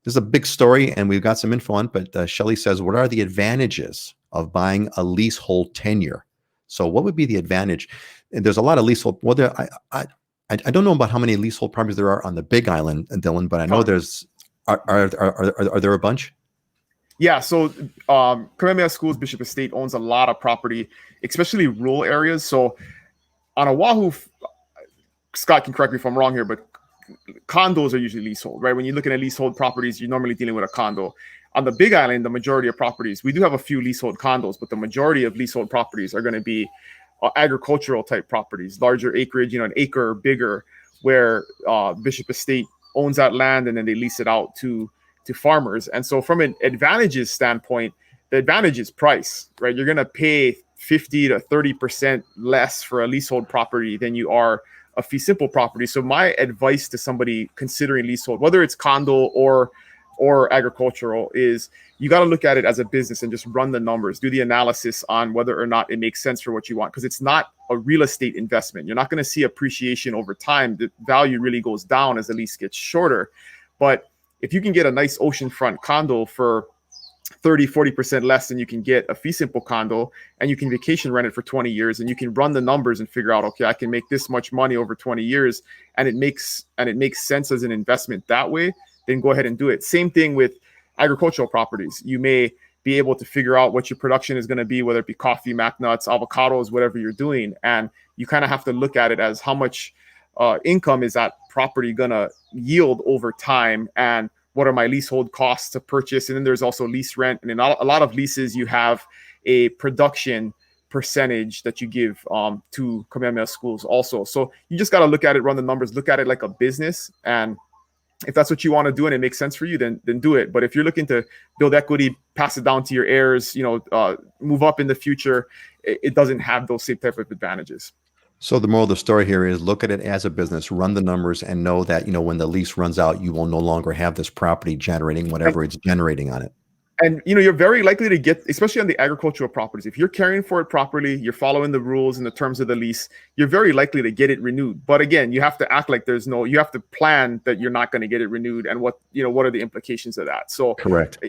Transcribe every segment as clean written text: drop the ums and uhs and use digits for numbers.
This is a big story, and we've got some info on it, but Shelley says, what are the advantages of buying a leasehold tenure? So what would be the advantage? And there's a lot of leasehold. Well, I don't know about how many leasehold properties there are on the Big Island, Dylan, but I know there's, are there a bunch? Yeah, so Kamehameha Schools Bishop Estate owns a lot of property, especially rural areas. So on Oahu, Scott can correct me if I'm wrong here, but condos are usually leasehold, right? When you're looking at leasehold properties, you're normally dealing with a condo. On the Big Island, the majority of properties, we do have a few leasehold condos, but the majority of leasehold properties are going to be agricultural type properties, larger acreage, an acre or bigger, where Bishop Estate owns that land and then they lease it out to farmers. And so from an advantages standpoint, the advantage is price, right? You're going to pay 50 to 30% less for a leasehold property than you are a fee simple property. So my advice to somebody considering leasehold, whether it's condo or agricultural, is you got to look at it as a business and just run the numbers, do the analysis on whether or not it makes sense for what you want, because it's not a real estate investment. You're not going to see appreciation over time. The value really goes down as the lease gets shorter. But if you can get a nice oceanfront condo for 30-40% less than you can get a fee simple condo, and you can vacation rent it for 20 years, and you can run the numbers and figure out, okay, I can make this much money over 20 years, and it makes sense as an investment that way, then go ahead and do it. Same thing with agricultural properties. You may be able to figure out what your production is going to be, whether it be coffee, mac nuts, avocados, whatever you're doing, and you kind of have to look at it as how much income is that property going to yield over time, and what are my leasehold costs to purchase. And then there's also lease rent. And in a lot of leases, you have a production percentage that you give to Kamehameha Schools also. So you just got to look at it, run the numbers, look at it like a business. And if that's what you want to do and it makes sense for you, then do it. But if you're looking to build equity, pass it down to your heirs, move up in the future, it doesn't have those same type of advantages. So the moral of the story here is look at it as a business, run the numbers, and know that, when the lease runs out, you will no longer have this property generating whatever it's generating on it. And, you're very likely to get, especially on the agricultural properties, if you're caring for it properly, you're following the rules and the terms of the lease, you're very likely to get it renewed. But again, you have to act like you have to plan that you're not going to get it renewed, and what are the implications of that. So correct.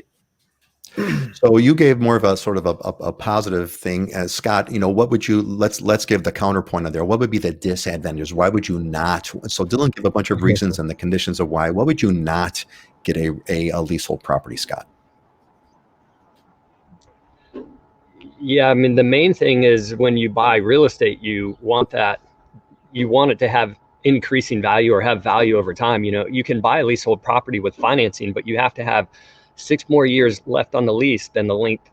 So you gave more of a sort of a positive thing. Scott, what would you, let's give the counterpoint on there. What would be the disadvantages? Why would you not? So Dylan gave a bunch of reasons and the conditions of why. What would you not get a leasehold property, Scott? Yeah, I mean, the main thing is when you buy real estate, you want it to have increasing value or have value over time. You can buy a leasehold property with financing, but you have to have 6 more years left on the lease than the length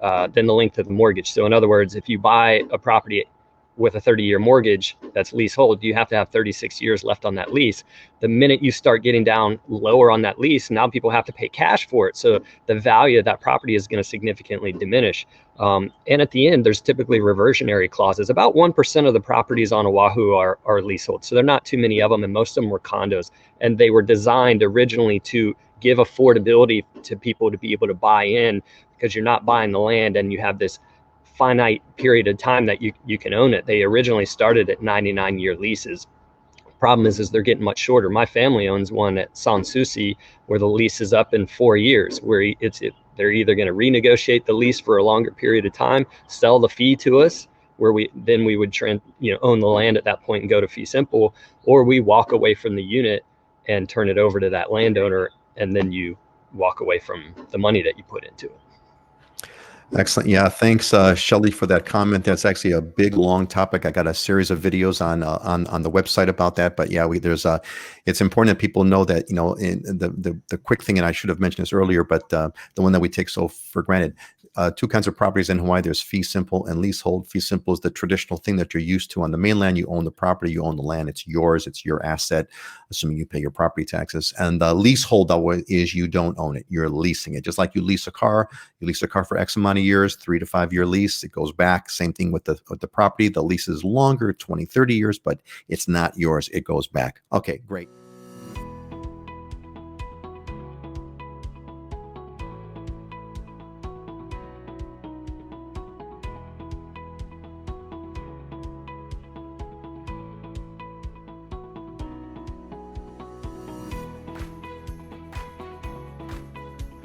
of the mortgage. So in other words, if you buy a property with a 30-year mortgage that's leasehold, you have to have 36 years left on that lease. The minute you start getting down lower on that lease, now people have to pay cash for it. So the value of that property is going to significantly diminish. And at the end, there's typically reversionary clauses. About 1% of the properties on Oahu are leasehold. So there are not too many of them, and most of them were condos. And they were designed originally to give affordability to people to be able to buy in, because you're not buying the land and you have this finite period of time that you can own it. They originally started at 99-year leases. Problem is they're getting much shorter. My family owns one at Sans Souci where the lease is up in 4 years, where they're either going to renegotiate the lease for a longer period of time, sell the fee to us, where we would own the land at that point and go to fee simple, or we walk away from the unit and turn it over to that landowner, and then you walk away from the money that you put into it. Excellent. Yeah. Thanks, Shelley, for that comment. That's actually a big, long topic. I got a series of videos on the website about that. But yeah, it's important that people know that, in the quick thing, and I should have mentioned this earlier, but the one that we take so for granted, 2 kinds of properties in Hawaii. There's fee simple and leasehold. Fee simple is the traditional thing that you're used to. On the mainland, you own the property, you own the land. It's yours. It's your asset, assuming you pay your property taxes. And the leasehold is you don't own it. You're leasing it. Just like you lease a car. You lease a car for X amount of years, 3 to 5 year lease. It goes back. Same thing with the property. The lease is longer, 20, 30 years, but it's not yours. It goes back. Okay, great.